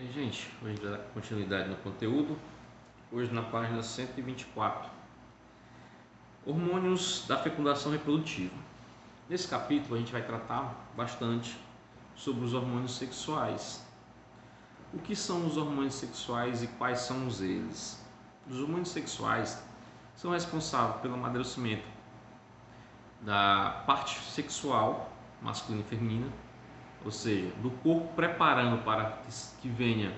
E aí, gente, hoje dá continuidade no conteúdo, hoje na página 124, hormônios da fecundação reprodutiva. Nesse capítulo a gente vai tratar bastante sobre os hormônios sexuais. O que são os hormônios sexuais e quais são eles? Os hormônios sexuais são responsáveis pelo amadurecimento da parte sexual masculina e feminina, ou seja, do corpo preparando para que venha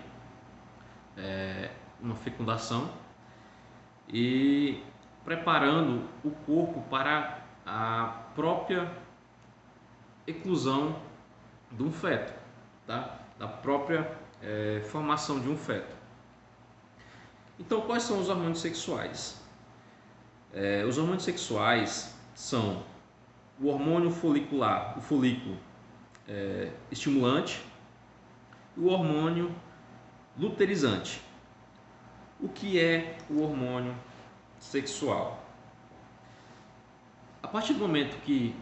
uma fecundação e preparando o corpo para a própria eclosão de um feto, tá? Da própria formação de um feto. Então, quais são os hormônios sexuais? Os hormônios sexuais são o hormônio folicular, o folículo estimulante, e o hormônio luteinizante. O que é o hormônio sexual? A partir do momento que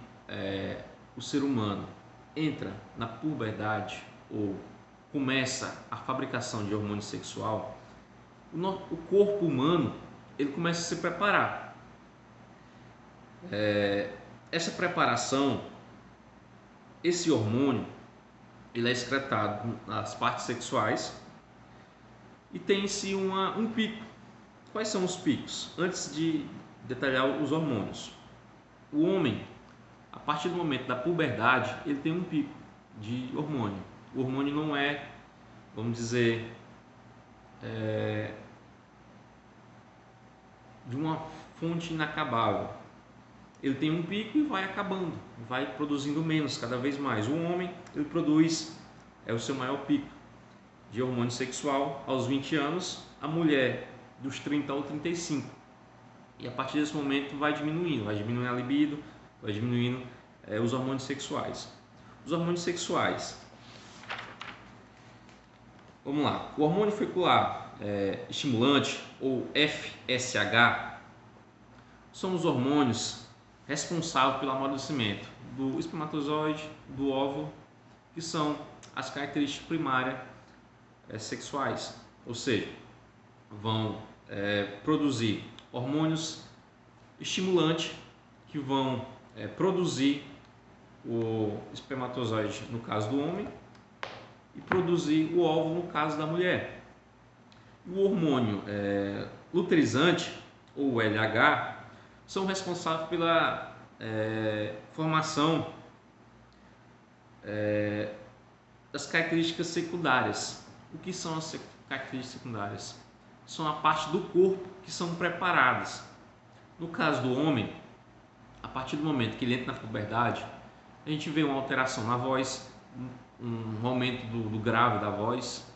o ser humano entra na puberdade ou começa a fabricação de hormônio sexual, o corpo humano ele começa a se preparar. Essa preparação, esse hormônio, ele é excretado nas partes sexuais e tem-se um pico. Quais são os picos? Antes de detalhar os hormônios, o homem, a partir do momento da puberdade, ele tem um pico de hormônio. O hormônio não é, vamos dizer, de uma fonte inacabável. Ele tem um pico e vai acabando, vai produzindo menos, cada vez mais. O homem, ele produz o seu maior pico de hormônio sexual aos 20 anos, a mulher dos 30 aos 35. E a partir desse momento vai diminuindo a libido, vai diminuindo os hormônios sexuais. Os hormônios sexuais, vamos lá, o hormônio folicular estimulante, ou FSH, são os hormônios responsáveis pelo amadurecimento do espermatozoide, do óvulo, que são as características primárias sexuais, ou seja, vão produzir hormônios estimulantes que vão produzir o espermatozoide no caso do homem e produzir o óvulo no caso da mulher. O hormônio luteinizante, ou LH, são responsáveis pela formação das características secundárias. O que são as características secundárias? São a parte do corpo que são preparadas. No caso do homem, a partir do momento que ele entra na puberdade, a gente vê uma alteração na voz, um aumento do grave da voz,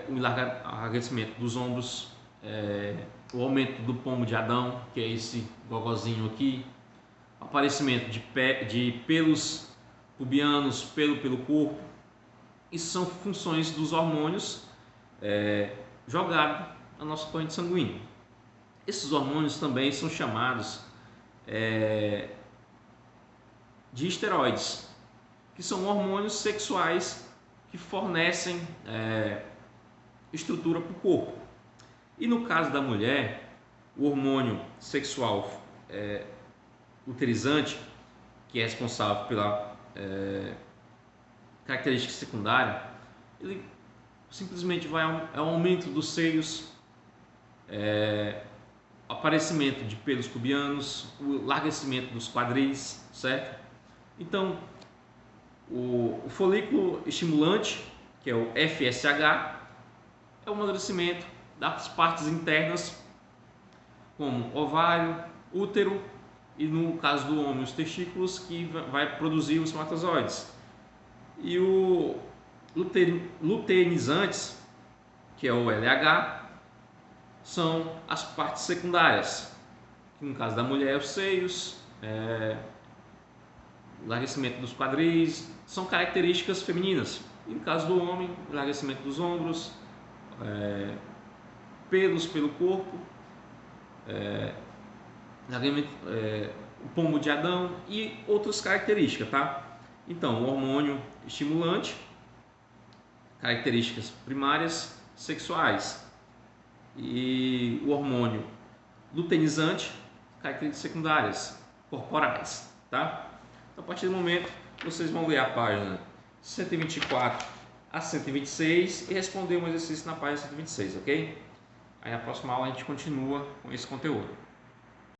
o enlarguecimento dos ombros, o aumento do pomo de Adão, que é esse gogozinho aqui, o aparecimento de pelos pubianos, pelo corpo. Isso são funções dos hormônios jogados na nossa corrente sanguínea. Esses hormônios também são chamados de esteroides, que são hormônios sexuais que fornecem estrutura para o corpo. E no caso da mulher, o hormônio sexual luteinizante, que é responsável pela característica secundária, ele simplesmente vai ao aumento dos seios, aparecimento de pelos pubianos, o enlarguecimento dos quadris, certo? Então, o folículo estimulante, que é o FSH, é o amadurecimento das partes internas, como ovário, útero e, no caso do homem, os testículos, que vai produzir os espermatozoides. E o luteinizantes, que é o LH, são as partes secundárias, que no caso da mulher, os seios, o enlarguecimento dos quadris, são características femininas. E no caso do homem, o enlarguecimento dos ombros, pelos pelo corpo, o pomo de Adão e outras características, tá? Então, o hormônio estimulante, características primárias sexuais. E o hormônio luteinizante, características secundárias corporais, tá? Então, a partir do momento, vocês vão ler a página 124 a 126 e responder um exercício na página 126, ok? Aí na próxima aula a gente continua com esse conteúdo.